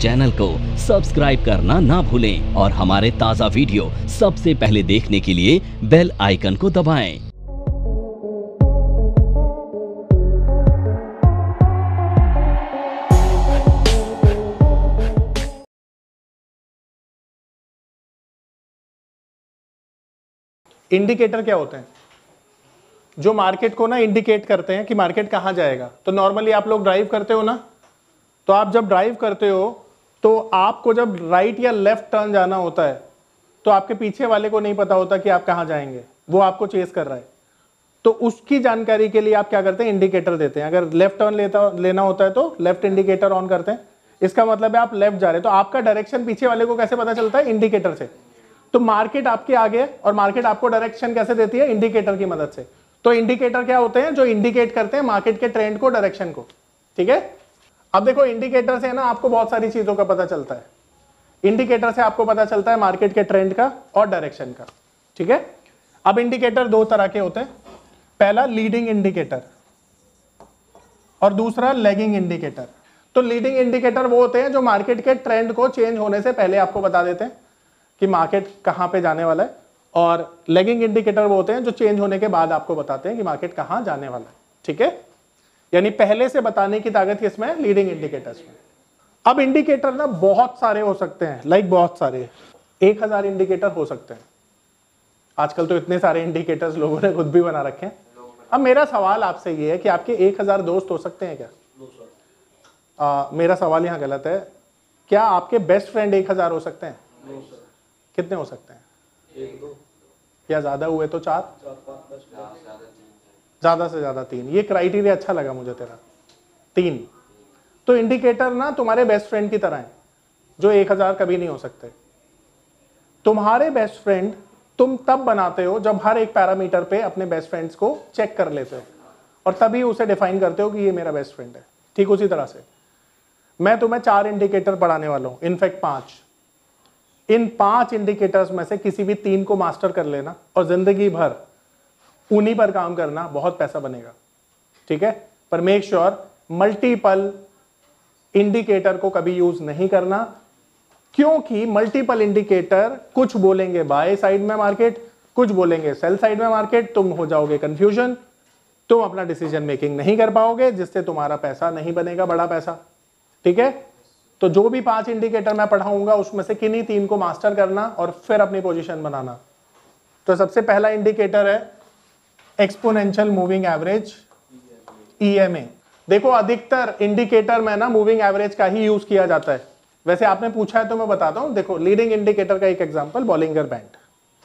Channel को subscribe करना ना भूलें और हमारे ताज़ा वीडियो सबसे पहले देखने के लिए बेल आइकन को दबाएं। इंडिकेटर क्या होते हैं? जो मार्केट को ना इंडिकेट करते हैं कि मार्केट कहां जाएगा। तो नॉर्मली आप लोग ड्राइव करते हो ना, तो आप जब ड्राइव करते हो तो आपको जब राइट या लेफ्ट टर्न जाना होता है तो आपके पीछे वाले को नहीं पता होता कि आप कहां जाएंगे, वो आपको चेस कर रहा है। तो उसकी जानकारी के लिए आप क्या करते हैं, इंडिकेटर देते हैं। अगर लेफ्ट टर्न लेना होता है तो लेफ्ट इंडिकेटर ऑन करते हैं। इसका मतलब है आप लेफ्ट जा रहे हैं, तो आपका डायरेक्शन पीछे वाले को कैसे पता चलता है? इंडिकेटर से। तो मार्केट आपके आगे है और मार्केट आपको डायरेक्शन कैसे देती है? इंडिकेटर की मदद से। तो इंडिकेटर क्या होते हैं? जो इंडिकेट करते हैं मार्केट के ट्रेंड को, डायरेक्शन को। ठीक है, अब देखो इंडिकेटर से ना आपको बहुत सारी चीजों का पता चलता है। इंडिकेटर से आपको पता चलता है मार्केट के ट्रेंड का और डायरेक्शन का। ठीक है, अब इंडिकेटर दो तरह के होते हैं। पहला लीडिंग इंडिकेटर और दूसरा लैगिंग इंडिकेटर। तो लीडिंग इंडिकेटर वो होते हैं जो मार्केट के ट्रेंड को चेंज होने से पहले आपको बता देते हैं कि मार्केट कहां पे जाने वाला है, और लैगिंग इंडिकेटर वो होते हैं जो चेंज होने के बाद आपको बताते हैं कि मार्केट कहां जाने वाला है। ठीक है, यानी पहले से बताने की ताकत किसमें है? लीडिंग इंडिकेटर्स में। अब इंडिकेटर ना बहुत सारे हो सकते हैं, लाइक बहुत सारे, 1000 इंडिकेटर हो सकते हैं। आजकल तो इतने सारे इंडिकेटर्स लोगों ने खुद भी बना रखे हैं। अब मेरा सवाल आपसे ये है कि आपके 1000 दोस्त हो सकते हैं क्या? मेरा सवाल यहाँ गलत है। क्या आपके बेस्ट फ्रेंड 1000 हो सकते हैं? कितने हो सकते हैं? 1-2 या ज्यादा हुए तो 4, ज्यादा से ज्यादा 3। ये क्राइटेरिया अच्छा लगा मुझे तेरा, 3। तो इंडिकेटर ना तुम्हारे बेस्ट फ्रेंड की तरह है, जो 1000 कभी नहीं हो सकते। तुम्हारे बेस्ट फ्रेंड तुम तब बनाते हो जब हर एक पैरामीटर पे अपने बेस्ट फ्रेंड्स को चेक कर लेते हो और तभी उसे डिफाइन करते हो कि ये मेरा बेस्ट फ्रेंड है। ठीक उसी तरह से मैं तुम्हें 4 इंडिकेटर पढ़ाने वाला हूं, इनफैक्ट 5। इन 5 इंडिकेटर्स में से किसी भी 3 को मास्टर कर लेना और जिंदगी भर उन्हीं पर काम करना, बहुत पैसा बनेगा। ठीक है, पर मेक श्योर मल्टीपल इंडिकेटर को कभी यूज नहीं करना, क्योंकि मल्टीपल इंडिकेटर कुछ बोलेंगे बाय साइड में मार्केट, कुछ बोलेंगे सेल साइड में मार्केट। तुम हो जाओगे कंफ्यूजन, तुम अपना डिसीजन मेकिंग नहीं कर पाओगे, जिससे तुम्हारा पैसा नहीं बनेगा, बड़ा पैसा। ठीक है, तो जो भी 5 इंडिकेटर मैं पढ़ाऊंगा उसमें से किन्हीं 3 को मास्टर करना और फिर अपनी पोजीशन बनाना। तो सबसे पहला इंडिकेटर है एक्सपोनेंशियल मूविंग एवरेज, EMA। देखो अधिकतर इंडिकेटर में ना मूविंग एवरेज का ही यूज किया जाता है। वैसे आपने पूछा है तो मैं बताता हूं। देखो लीडिंग इंडिकेटर का एक एग्जांपल बॉलिंगर बैंड।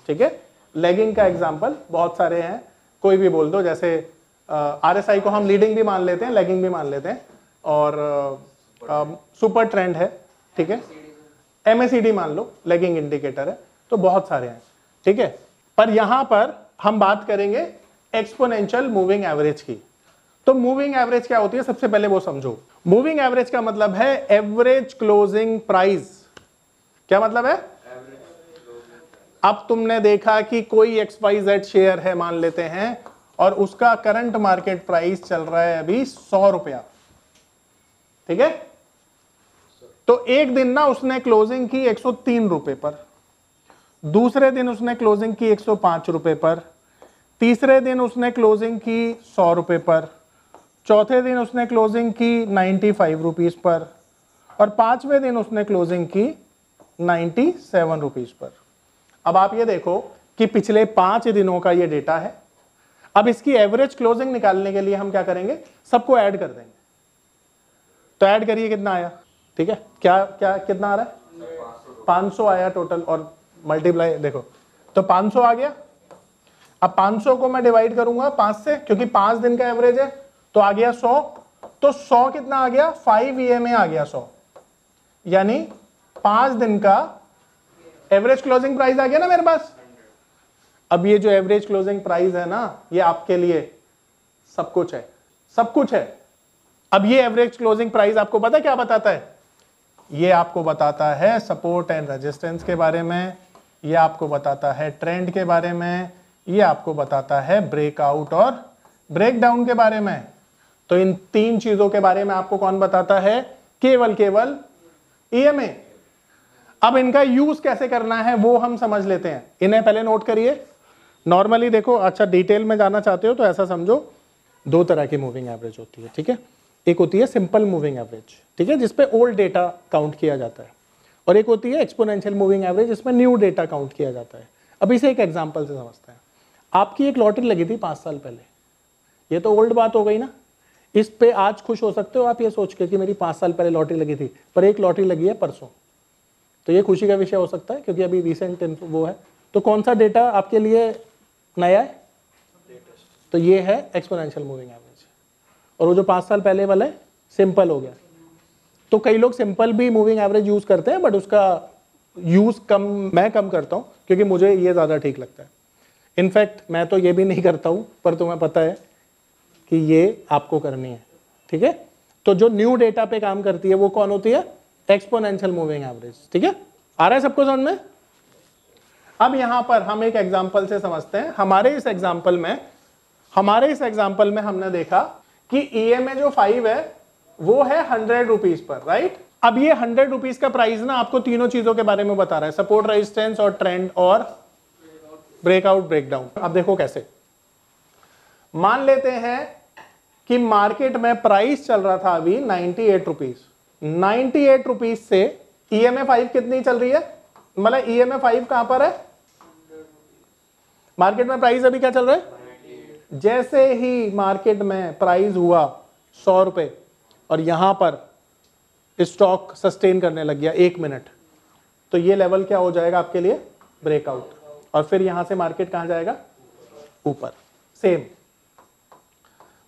ठीक है, लैगिंग का एग्जांपल बहुत सारे हैं, कोई भी बोल दो। जैसे RSI को हम लीडिंग भी मान लेते हैं, लैगिंग भी मान लेते हैं, और सुपर ट्रेंड है। ठीक है, MACD मान लो, लैगिंग इंडिकेटर है। तो बहुत सारे हैं। ठीक है, पर यहां पर हम बात करेंगे एक्सपोनेंशियल मूविंग एवरेज की। तो मूविंग एवरेज क्या होती है, सबसे पहले वो समझो। मूविंग एवरेज का मतलब है एवरेज क्लोजिंग प्राइस। क्या मतलब है? अब तुमने देखा कि कोई XYZ शेयर है मान लेते हैं, और उसका करंट मार्केट प्राइस चल रहा है अभी 100 रुपया। ठीक है, तो एक दिन ना उसने क्लोजिंग की 103 रुपए पर, दूसरे दिन उसने क्लोजिंग की 105 रुपए पर, तीसरे दिन उसने क्लोजिंग की 100 रुपए पर, चौथे दिन उसने क्लोजिंग की 95 रुपीज पर, और 5वें दिन उसने क्लोजिंग की 97 रुपीज पर। अब आप ये देखो कि पिछले 5 दिनों का ये डेटा है। अब इसकी एवरेज क्लोजिंग निकालने के लिए हम क्या करेंगे, सबको ऐड कर देंगे। तो ऐड करिए, कितना आया? ठीक है, क्या क्या कितना आ रहा है? 500 आया टोटल, और मल्टीप्लाई देखो तो 500 आ गया। अब 500 को मैं डिवाइड करूंगा 5 से, क्योंकि 5 दिन का एवरेज है, तो आ गया 100। तो 100 कितना आ गया? 5 EMA आ गया 100, यानी 5 दिन का एवरेज क्लोजिंग प्राइस आ गया ना मेरे पास। अब ये जो एवरेज क्लोजिंग प्राइस है ना, ये आपके लिए सब कुछ है, सब कुछ है। अब ये एवरेज क्लोजिंग प्राइस आपको पता है क्या बताता है? ये आपको बताता है सपोर्ट एंड रेजिस्टेंस के बारे में, ये आपको बताता है ट्रेंड के बारे में, ये आपको बताता है ब्रेकआउट और ब्रेकडाउन के बारे में। तो इन 3 चीजों के बारे में आपको कौन बताता है? केवल ईएमए। अब इनका यूज कैसे करना है वो हम समझ लेते हैं, इन्हें पहले नोट करिए। नॉर्मली देखो, अच्छा डिटेल में जाना चाहते हो तो ऐसा समझो, दो तरह की मूविंग एवरेज होती है, ठीक है। एक होती है सिंपल मूविंग एवरेज, ठीक है, जिसपे ओल्ड डेटा काउंट किया जाता है, और एक होती है एक्सपोनेंशियल मूविंग एवरेज, जिसमें न्यू डेटा काउंट किया जाता है। अब इसे एक एग्जांपल से समझते हैं। आपकी एक लॉटरी लगी थी 5 साल पहले, ये तो ओल्ड बात हो गई ना, इस पे आज खुश हो सकते हो आप ये सोच के कि मेरी 5 साल पहले लॉटरी लगी थी, पर एक लॉटरी लगी है परसों, तो ये खुशी का विषय हो सकता है क्योंकि अभी रिसेंट वो है। तो कौन सा डेटा आपके लिए नया है? तो ये है एक्सपोनेंशियल मूविंग एवरेज, और वो जो 5 साल पहले वाला है सिंपल हो गया। तो कई लोग सिंपल भी मूविंग एवरेज यूज करते हैं, बट उसका यूज मैं कम करता हूं क्योंकि मुझे ये ज्यादा ठीक लगता है। इनफैक्ट मैं तो ये भी नहीं करता हूं, पर तुम्हें पता है कि ये आपको करनी है, ठीक है। तो जो न्यू डेटा पे काम करती है वो कौन होती है? एक्सपोनेंशियल मूविंग एवरेज, ठीक है। आ रहा है सबको समझ में? अब यहां पर हम एक एग्जांपल से समझते हैं। हमारे इस एग्जांपल में हमने देखा कि ईएमए जो 5 है वो है 100 रुपीज पर, राइट। अब ये 100 रुपीज का प्राइस ना आपको तीनों चीजों के बारे में बता रहा है, सपोर्ट, रेजिस्टेंस और ट्रेंड और ब्रेकआउट, ब्रेकडाउन। अब देखो कैसे, मान लेते हैं कि मार्केट में प्राइस चल रहा था अभी 98 रुपीज। 98 रुपीज से ईएमए 5 कितनी चल रही है? मतलब ईएमए 5 कहां पर है? मार्केट में प्राइस अभी क्या चल रहा है? जैसे ही मार्केट में प्राइस हुआ 100 रुपए और यहां पर स्टॉक सस्टेन करने लग गया 1 मिनट, तो ये लेवल क्या हो जाएगा आपके लिए? ब्रेकआउट। और फिर यहां से मार्केट कहां जाएगा? ऊपर। सेम,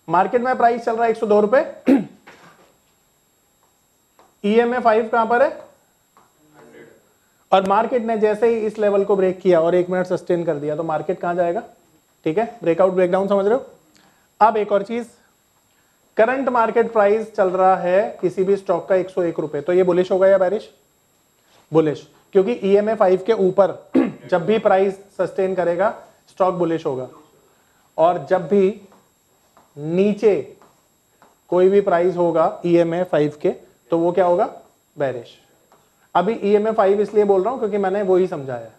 मार्केट में प्राइस चल रहा है 102 रुपए, ईएमए 5 कहां पर है? और मार्केट ने जैसे ही इस लेवल को ब्रेक किया और 1 मिनट सस्टेन कर दिया, तो मार्केट कहां जाएगा? ठीक है, ब्रेकआउट, ब्रेकडाउन, समझ रहे हो? अब एक और चीज, करंट मार्केट प्राइस चल रहा है किसी भी स्टॉक का 101 रुपए, तो ये बुलिश होगा या बेरिश? बुलिश, क्योंकि ईएमए 5 के ऊपर जब भी प्राइस सस्टेन करेगा स्टॉक बुलिश होगा, और जब भी नीचे कोई भी प्राइस होगा ईएमए 5 के, तो वो क्या होगा? बेरिश। अभी ईएमए 5 इसलिए बोल रहा हूं क्योंकि मैंने वो ही समझाया।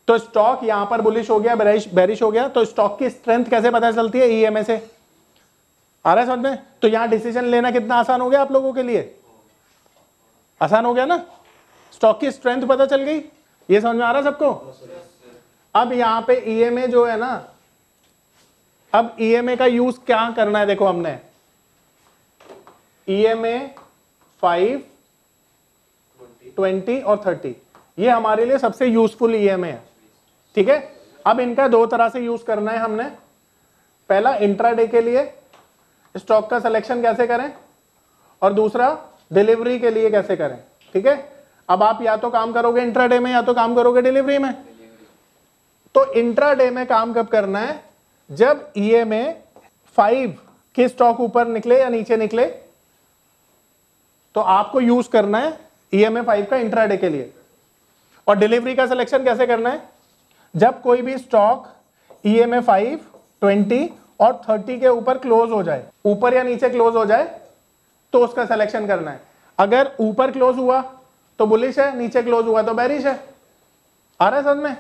तो स्टॉक यहां पर बुलिश हो गया, बेरिश हो गया, तो स्टॉक की स्ट्रेंथ कैसे पता चलती है? ईएमए से। आ रहा है समझ में? तो यहां डिसीजन लेना कितना आसान हो गया आप लोगों के लिए? आसान हो गया ना? स्टॉक की स्ट्रेंथ पता चल गई, ये समझ में आ रहा है सबको? अब यहां पे ईएमए जो है ना, अब ईएमए का यूज क्या करना है? देखो हमने ईएमए 5, 20 और 30, ये हमारे लिए सबसे यूजफुल ईएमए है, ठीक है। अब इनका दो तरह से यूज करना है हमने। पहला, इंट्राडे के लिए स्टॉक का सिलेक्शन कैसे करें, और दूसरा डिलीवरी के लिए कैसे करें, ठीक है। अब आप या तो काम करोगे इंट्राडे में या तो काम करोगे डिलीवरी में। तो इंट्राडे में काम कब करना है? जब ईएमए 5 के स्टॉक ऊपर निकले या नीचे निकले, तो आपको यूज करना है ईएमए 5 का इंट्राडे के लिए। और डिलीवरी का सिलेक्शन कैसे करना है? जब कोई भी स्टॉक ईएमए 5, 20 और 30 के ऊपर क्लोज हो जाए, ऊपर या नीचे क्लोज हो जाए, तो उसका सिलेक्शन करना है। अगर ऊपर क्लोज हुआ तो बुलिश है, नीचे क्लोज हुआ तो बेरिश है। आ रहा है समझ में?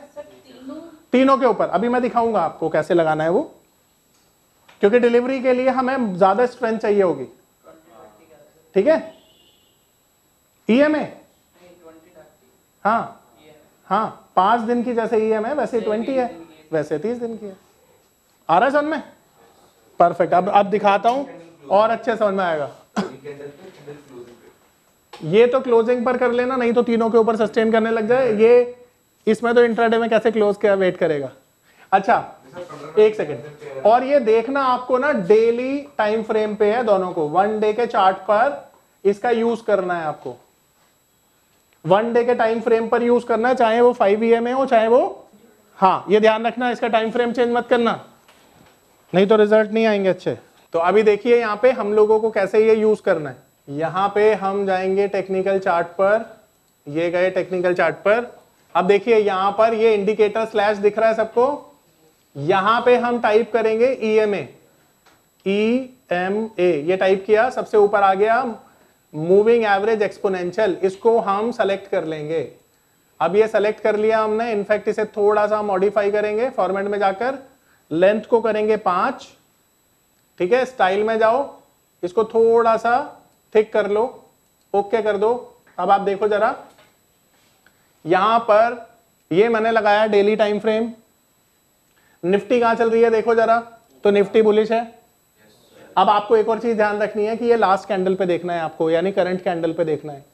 तीनों के ऊपर। अभी मैं दिखाऊंगा आपको कैसे लगाना है वो, क्योंकि डिलीवरी के लिए हमें ज्यादा स्ट्रेंथ चाहिए होगी, ठीक है। ईएमए, हाँ हाँ, 5 दिन की जैसे ईएमए वैसे 20 है, वैसे 30 दिन की है। आ रहा है समझ में? परफेक्ट। अब दिखाता हूं और अच्छे समझ में आएगा। ये तो क्लोजिंग पर कर लेना, नहीं तो तीनों के ऊपर सस्टेन करने लग जाए। ये इसमें तो इंट्राडे में कैसे क्लोज किया वेट करेगा। अच्छा एक सेकेंड, और ये देखना आपको ना डेली टाइम फ्रेम पे है दोनों को, 1 डे के चार्ट पर इसका यूज करना है आपको। 1 डे के टाइम फ्रेम पर यूज करना है, चाहे वो 5 ईएमए हो चाहे वो, हाँ ये ध्यान रखना इसका टाइम फ्रेम चेंज मत करना, नहीं तो रिजल्ट नहीं आएंगे अच्छे। तो अभी देखिए यहाँ पे हम लोगों को कैसे ये यूज करना है। यहाँ पे हम जाएंगे टेक्निकल चार्ट पर, ये गए टेक्निकल चार्ट पर। अब देखिए यहाँ पर ये इंडिकेटर स्लैश दिख रहा है सबको, यहाँ पे हम टाइप करेंगे ईएमए, ईएमए, ये टाइप किया, सबसे ऊपर आ गया मूविंग एवरेज एक्सपोनेंशियल, इसको हम सेलेक्ट कर लेंगे। अब ये सेलेक्ट कर लिया हमने, इनफैक्ट इसे थोड़ा सा मॉडिफाई करेंगे, फॉर्मेट में जाकर लेंथ को करेंगे 5, ठीक है। स्टाइल में जाओ, इसको थोड़ा सा थिक कर लो, ओके कर दो। अब आप देखो जरा, यहां पर ये मैंने लगाया डेली टाइम फ्रेम। निफ्टी कहां चल रही है देखो जरा, तो निफ्टी बुलिश है। अब आपको एक और चीज ध्यान रखनी है कि ये लास्ट कैंडल पे देखना है आपको, यानी करंट कैंडल पे देखना है।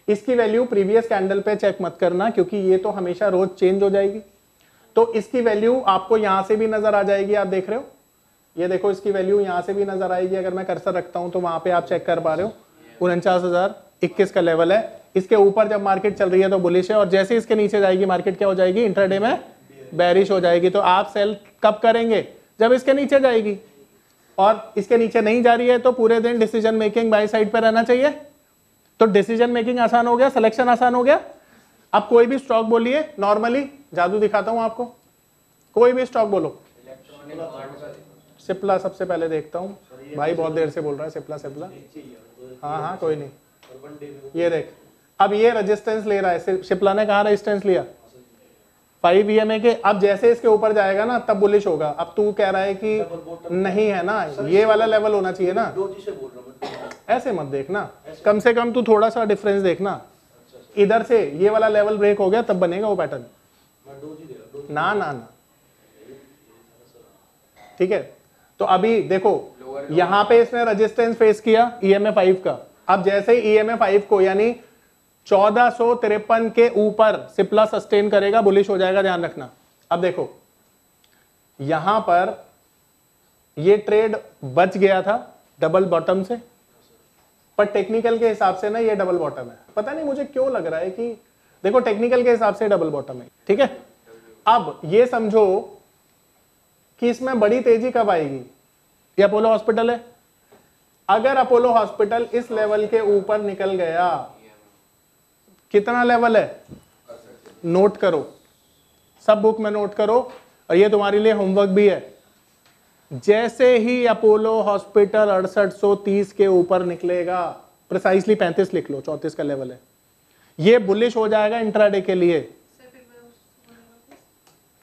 इसकी वैल्यू प्रीवियस कैंडल पे चेक मत करना, क्योंकि ये तो हमेशा रोज चेंज हो जाएगी। तो इसकी वैल्यू आपको यहां से भी नजर आ जाएगी, आप देख रहे हो, ये देखो इसकी वैल्यू यहां से भी नजर आएगी। अगर मैं कर्सर रखता हूं तो वहां पे आप चेक कर पा रहे हो, 49,021 का लेवल है। इसके ऊपर जब मार्केट चल रही है तो बुलिश है, और जैसे इसके नीचे जाएगी मार्केट क्या हो जाएगी, इंट्राडे में बेरिश हो जाएगी। तो आप सेल कब करेंगे, जब इसके नीचे जाएगी, और इसके नीचे नहीं जा रही है तो पूरे दिन डिसीजन मेकिंग बाय साइड पे रहना चाहिए। तो डिसीजन मेकिंग आसान हो गया, सिलेक्शन आसान हो गया। अब कोई भी स्टॉक बोलिए, नॉर्मली जादू दिखाता हूं आपको, कोई भी स्टॉक बोलो। सिप्ला सबसे पहले देखता हूं, भाई बहुत देर से बोल रहा है सिप्ला सिप्ला। हाँ हाँ कोई नहीं, ये देख, अब ये रेजिस्टेंस ले रहा है, सिप्ला ने कहा रेजिस्टेंस लिया 5 EMA के। अब जैसे इसके ऊपर जाएगा ना तब बुलिश होगा। अब तू कह रहा है कि नहीं है ना, ये वाला लेवल होना चाहिए ना, ऐसे मत देखना, कम से कम तू थोड़ा सा डिफरेंस देखना। इधर से ये वाला लेवल ब्रेक हो गया तब बनेगा वो पैटर्न, ना ना ना, ठीक है। तो अभी देखो यहां पे इसने रेजिस्टेंस फेस किया EMA 5 का। अब जैसे ही EMA 5 को यानी 1453 के ऊपर सिप्ला सस्टेन करेगा, बुलिश हो जाएगा, ध्यान रखना। अब देखो यहां पर ये ट्रेड बच गया था डबल बॉटम से, पर टेक्निकल के हिसाब से ना ये डबल बॉटम है। पता नहीं मुझे क्यों लग रहा है कि देखो टेक्निकल के हिसाब से डबल बॉटम है, ठीक है। अब ये समझो कि इसमें बड़ी तेजी कब आएगी, ये अपोलो हॉस्पिटल है। अगर अपोलो हॉस्पिटल इस लेवल के ऊपर निकल गया, कितना लेवल है नोट करो, सब बुक में नोट करो, और ये तुम्हारे लिए होमवर्क भी है। जैसे ही अपोलो हॉस्पिटल 6830 के ऊपर निकलेगा, प्रिसाइसली 35 लिख लो, 34 का लेवल है, ये बुलिश हो जाएगा इंट्राडे के लिए।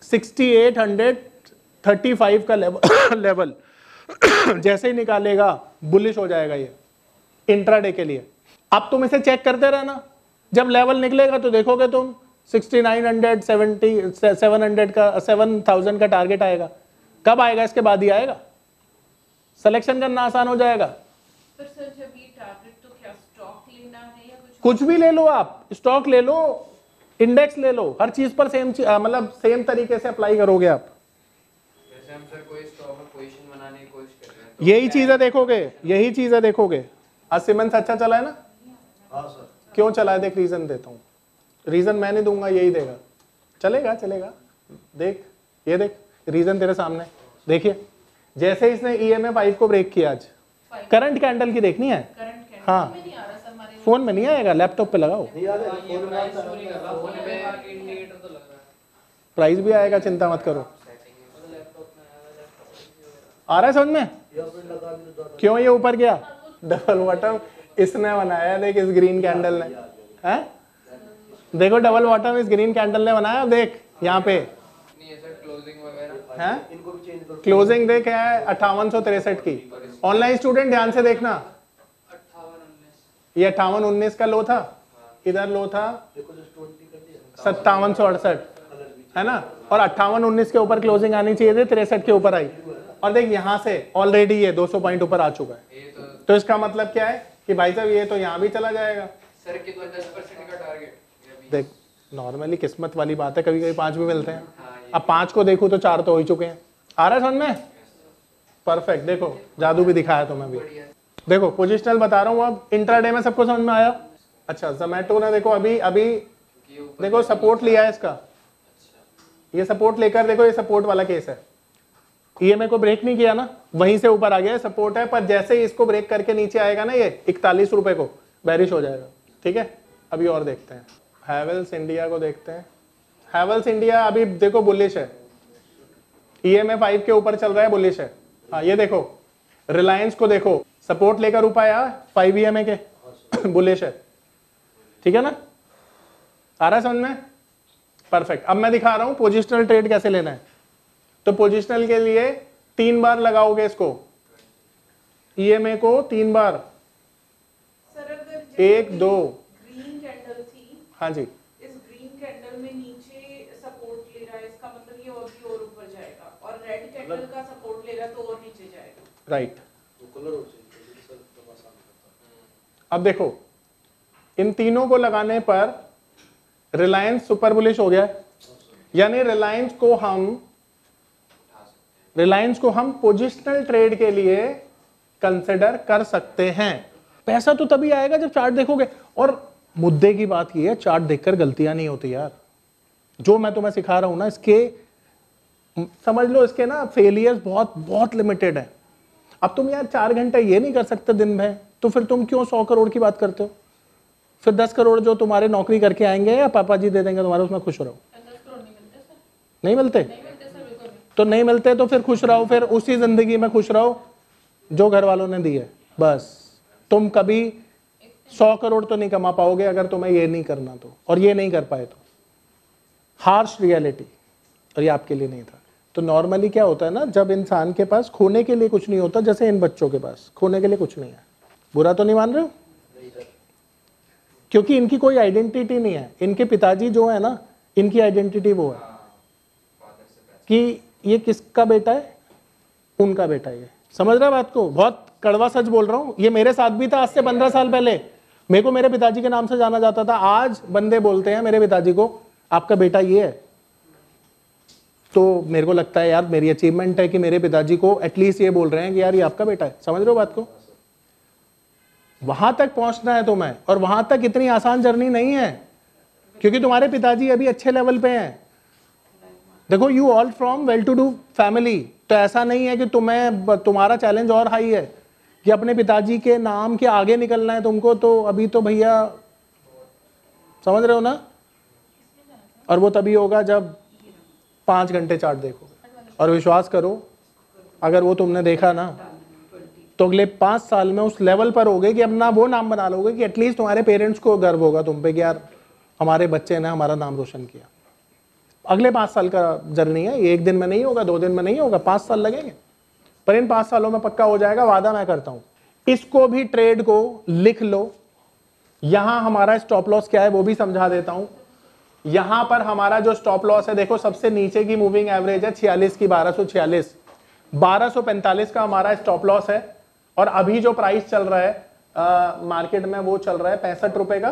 6835 का लेवल जैसे ही निकालेगा बुलिश हो जाएगा ये इंट्राडे के लिए। अब तुम इसे चेक करते रहना, जब लेवल निकलेगा तो देखोगे तुम 6970 700 का 7000 का टारगेट आएगा। कब आएगा, इसके बाद ही आएगा। सिलेक्शन करना आसान हो जाएगा। पर सर जब ये टारगेट, तो क्या स्टॉक लेना है या कुछ भी ले लो, आप स्टॉक ले लो, इंडेक्स ले लो, हर चीज पर सेम मतलब सेम तरीके से अप्लाई करोगे आप। जैसे हम सर कोई स्टॉक में पोजीशन बनाने की कोशिश कर रहे हैं, तो यही चीजें देखोगे, यही चीजें देखोगे। आज सीमेंस अच्छा चला है ना? हाँ सर। क्यों चला है देख, रीजन देता हूँ। रीजन मैं नहीं दूंगा, यही देगा। चलेगा चलेगा, देख ये देख, रीजन तेरे सामने देखिए। जैसे इसने EMA 5 को ब्रेक किया आज, करंट कैंडल की देखनी है, करंट कैंडल हाँ में नहीं आ रहा सर हमारे फोन में नहीं आएगा, लैपटॉप पे लगाओ, प्राइस भी आएगा, चिंता मत करो। आ रहा है समझ में? क्यों ये ऊपर गया? डबल बॉटम इसने बनाया, देख इस ग्रीन कैंडल ने, है देखो डबल बॉटम इस ग्रीन कैंडल ने बनाया। देख यहाँ पे है, क्लोजिंग देख है 5863 की। ऑनलाइन स्टूडेंट ध्यान से देखना, ये 5819 का लो था, इधर लो था 5768 है ना, और 5819 के ऊपर क्लोजिंग आनी चाहिए थी, 63 के ऊपर आई। और देख यहाँ से ऑलरेडी ये 200 पॉइंट ऊपर आ चुका है। तो इसका मतलब क्या है कि भाई साहब ये तो यहाँ भी चला जाएगा। सर के तो 10% का टारगेट देख नॉर्मली किस्मत वाली बात है, कभी कभी 5 भी मिलते हैं। अब 5 को देखूं तो 4 तो हो ही चुके हैं। आ रहा है समझ में? परफेक्ट, देखो जादू भी दिखाया तुम्हें भी। देखो पोजिशनल बता रहा हूँ, अब इंट्राडे में सबको समझ में आया। अच्छा जोमेटो ने देखो अभी अभी देखो सपोर्ट लिया है इसका, ये सपोर्ट लेकर देखो, ये सपोर्ट वाला केस है। EMA को ब्रेक नहीं किया ना, वहीं से ऊपर आ गया, सपोर्ट है, पर जैसे ही इसको ब्रेक करके नीचे आएगा ना, ये 41 रुपए को बेरिश हो जाएगा। ठीक है, अभी और देखते हैं, हैवेल्स इंडिया को देखते हैं। हैवेल्स इंडिया अभी देखो बुलिश है, EMA 5 के ऊपर चल रहा है, बुलिश है। हाँ ये देखो, रिलायंस को देखो, सपोर्ट लेकर ऊपर आया 5 EMA के, बुलिश है, ठीक है ना, आ रहा है समझ में? परफेक्ट। अब मैं दिखा रहा हूं पोजिशनल ट्रेड कैसे लेना है। तो पोजिशनल के लिए 3 बार लगाओगे इसको, EMA को 3 बार, सर अगर 1 2, ग्रीन कैंडल थी, हाँ जी, इस ग्रीन कैंडल में नीचे सपोर्ट ले रहा है, इसका मतलब ये और भी और ऊपर जाएगा, और रेड कैंडल का सपोर्ट ले रहा है तो और नीचे जाएगा। राइट। अब देखो इन तीनों को लगाने पर रिलायंस सुपर बुलिश हो गया, यानी रिलायंस को हम पोजिशनल ट्रेड के लिए कंसिडर कर सकते हैं। पैसा तो तभी आएगा जब चार्ट देखोगे। और मुद्दे की बात यह है, चार्ट देखकर गलतियां नहीं होती यार। जो मैं तुम्हें सिखा रहा हूं ना, इसके समझ लो, इसके ना फेलियर्स बहुत बहुत लिमिटेड है। अब तुम यार 4 घंटे ये नहीं कर सकते दिन में, तो फिर तुम क्यों 100 करोड़ की बात करते हो? फिर 10 करोड़ जो तुम्हारे नौकरी करके आएंगे या पापा जी दे देंगे तुम्हारे, उसमें खुश रहो। 10 करोड़ नहीं मिलते सर, नहीं मिलते? नहीं मिलते सर, बिल्कुल नहीं। तो नहीं मिलते तो फिर खुश रहो, फिर उसी जिंदगी में खुश रहो जो घर वालों ने दी है। बस तुम कभी 100 करोड़ तो नहीं कमा पाओगे अगर तुम्हें ये नहीं करना तो, और ये नहीं कर पाए तो। हार्श रियलिटी, और ये आपके लिए नहीं था। तो नॉर्मली क्या होता है ना, जब इंसान के पास खोने के लिए कुछ नहीं होता, जैसे इन बच्चों के पास खोने के लिए कुछ नहीं है, बुरा तो नहीं मान रहे हो? क्योंकि इनकी कोई आइडेंटिटी नहीं है। इनके पिताजी जो है ना, इनकी आइडेंटिटी वो है कि ये किसका बेटा है, उनका बेटा है। ये समझ रहा है बात को? बहुत कड़वा सच बोल रहा हूं, ये मेरे साथ भी था आज से 15 साल पहले। मेरे को मेरे पिताजी के नाम से जाना जाता था। आज बंदे बोलते हैं मेरे पिताजी को, आपका बेटा ये है। तो मेरे को लगता है यार मेरी अचीवमेंट है कि मेरे पिताजी को एटलीस्ट ये बोल रहे हैं कि यार ये आपका बेटा है। समझ रहे हो बात को? वहां तक पहुंचना है तुम्हें, और वहां तक इतनी आसान जर्नी नहीं है, क्योंकि तुम्हारे पिताजी अभी अच्छे लेवल पे हैं। देखो, you all from well to do family, तो ऐसा नहीं है कि तुम्हारा चैलेंज और हाई है कि अपने पिताजी के नाम के आगे निकलना है तुमको। तो अभी तो भैया, समझ रहे हो ना? और वो तभी होगा जब 5 घंटे चार्ट देखोगे। और विश्वास करो, अगर वो तुमने देखा ना, तो अगले 5 साल में उस लेवल पर होगे कि अपना वो नाम बना लोगे कि एटलीस्ट तुम्हारे पेरेंट्स को गर्व होगा तुम पे कि यार हमारे बच्चे ने हमारा नाम रोशन किया। अगले 5 साल का जर्नी है, ये 1 दिन में नहीं होगा, 2 दिन में नहीं होगा, 5 साल लगेंगे, पर इन 5 सालों में पक्का हो जाएगा, वादा मैं करता हूं। इसको भी, ट्रेड को लिख लो। यहां हमारा स्टॉप लॉस क्या है वो भी समझा देता हूं। यहां पर हमारा जो स्टॉप लॉस है, देखो सबसे नीचे की मूविंग एवरेज है 46 की, 1246, 1245 का हमारा स्टॉप लॉस है। और अभी जो प्राइस चल रहा है मार्केट में, वो चल रहा है 65 रुपए का,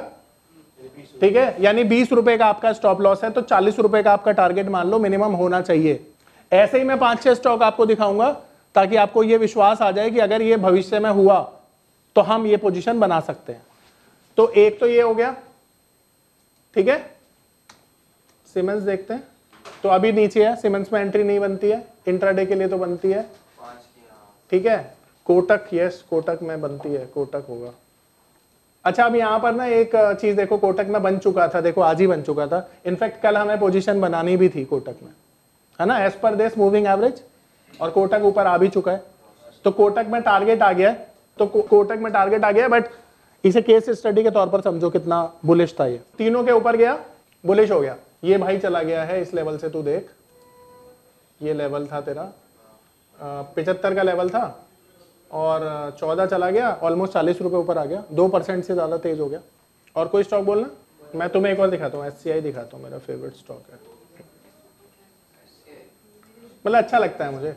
ठीक है, यानी 20 रुपए का आपका स्टॉप लॉस है। तो 40 रुपए का आपका टारगेट मान लो मिनिमम होना चाहिए। ऐसे ही मैं 5-6 स्टॉक आपको दिखाऊंगा ताकि आपको ये विश्वास आ जाए कि अगर ये भविष्य में हुआ तो हम ये पोजीशन बना सकते हैं। तो एक तो ये हो गया, ठीक है। सीमेंस देखते हैं, तो अभी नीचे है, सीमेंस में एंट्री नहीं बनती है, इंट्राडे के लिए तो बनती है, ठीक है। कोटक, यस कोटक में बनती है, कोटक होगा। अच्छा, अब यहाँ पर ना एक चीज देखो, कोटक में बन चुका था, देखो आज ही बन चुका था। इनफैक्ट कल हमें पोजीशन बनानी भी थी कोटक में, है ना, as per this moving average, और कोटक ऊपर आ भी चुका है। तो कोटक में टारगेट आ गया है, तो कोटक में टारगेट आ गया, बट इसे केस स्टडी के तौर पर समझो कितना बुलिश था ये। तीनों के ऊपर गया, बुलिश हो गया। ये भाई चला गया है इस लेवल से, तू देख, ये लेवल था तेरा 75 का लेवल था, और 14 चला गया, ऑलमोस्ट 40 रुपए ऊपर आ गया, 2% से ज्यादा तेज हो गया। और कोई स्टॉक बोलना, मैं तुम्हें एक और दिखाता हूँ, SCI दिखाता हूँ, मेरा फेवरेट स्टॉक है, मतलब अच्छा लगता है मुझे।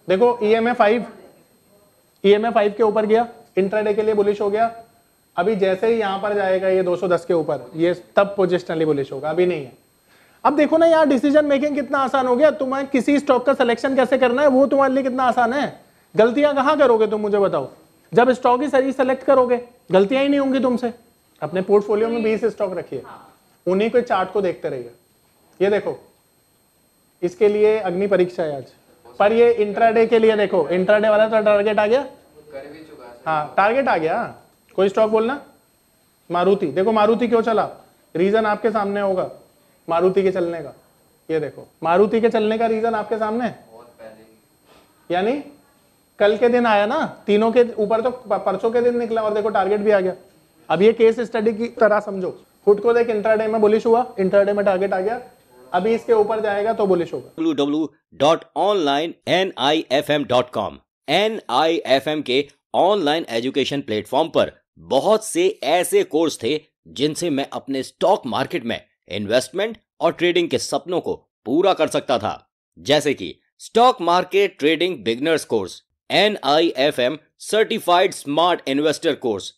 देखो EMA 5 के ऊपर गया, इंट्राडे के लिए बुलिश हो गया। अभी जैसे ही यहाँ पर जाएगा ये 210 के ऊपर, ये तब पोजिशनली बुलिश होगा, अभी नहीं है। अब देखो ना यार, डिसीजन मेकिंग कितना आसान हो गया। तुम्हें किसी स्टॉक का सिलेक्शन कैसे करना है वो तुम्हारे लिए कितना आसान है। गलतियां कहां करोगे तुम, मुझे बताओ। जब स्टॉक ही सही सेलेक्ट करोगे, गलतियां ही नहीं होंगी तुमसे। अपने पोर्टफोलियो में 20 स्टॉक रखिए, उन्हीं के चार्ट को देखते रहिए। ये देखो, इसके लिए अग्नि परीक्षा है आज, पर ये इंट्राडे के लिए देखो, इंट्राडे वाला तो टारगेट आ गया, कर भी चुका है। हाँ टारगेट आ गया। कोई स्टॉक बोलना, मारुति। देखो मारुति क्यों चला, रीजन आपके सामने होगा मारुति के चलने का। ये देखो, मारुति के चलने का रीजन आपके सामने है, बहुत पहले, यानी कल के दिन आया ना, तीनों के ऊपर तो परसों के दिन निकला, और देखो टारगेट भी आ गया। अब ये केस स्टडी की तरह समझो, खुद को देख, इंट्राडे में बुलिश हुआ, इंट्राडे में टारगेट आ गया, अभी इसके ऊपर जाएगा तो बुलिश होगा। www.onlinenifm.com NIFM के ऑनलाइन एजुकेशन प्लेटफॉर्म पर बहुत से ऐसे कोर्स थे जिनसे मैं अपने स्टॉक मार्केट में इन्वेस्टमेंट और ट्रेडिंग के सपनों को पूरा कर सकता था, जैसे कि stock market trading beginners course, NIFM certified smart investor course,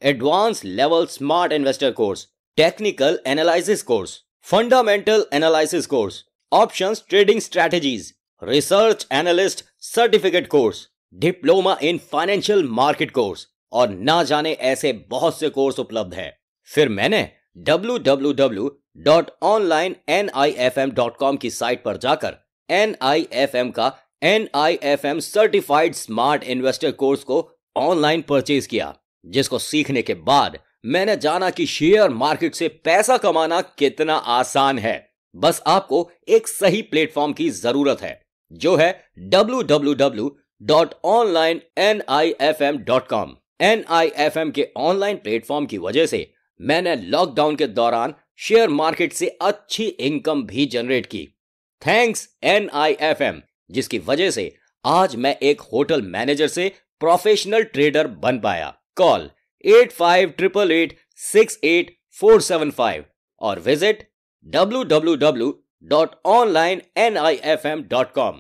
advance level smart investor course, technical analysis course, fundamental analysis course, options trading strategies, research analyst certificate course, diploma in financial market course और ना जाने ऐसे बहुत से course उपलब्ध हैं। फिर मैंने www.onlinenifm.com की साइट पर जाकर NIFM का NIFM certified smart investor course को ऑनलाइन परचेज किया, जिसको सीखने के बाद मैंने जाना कि शेयर मार्केट से पैसा कमाना कितना आसान है। बस आपको एक सही प्लेटफॉर्म की जरूरत है, जो है www.onlinenifm.com। NIFM के ऑनलाइन प्लेटफॉर्म की वजह से मैंने लॉकडाउन के दौरान शेयर मार्केट से अच्छी इनकम भी जनरेट की। थैंक्स NIFM, जिसकी वजह से आज मैं एक होटल मैनेजर से प्रोफेशनल ट्रेडर बन पाया। कॉल 8588868475 और विजिट www.onlinenifm.com।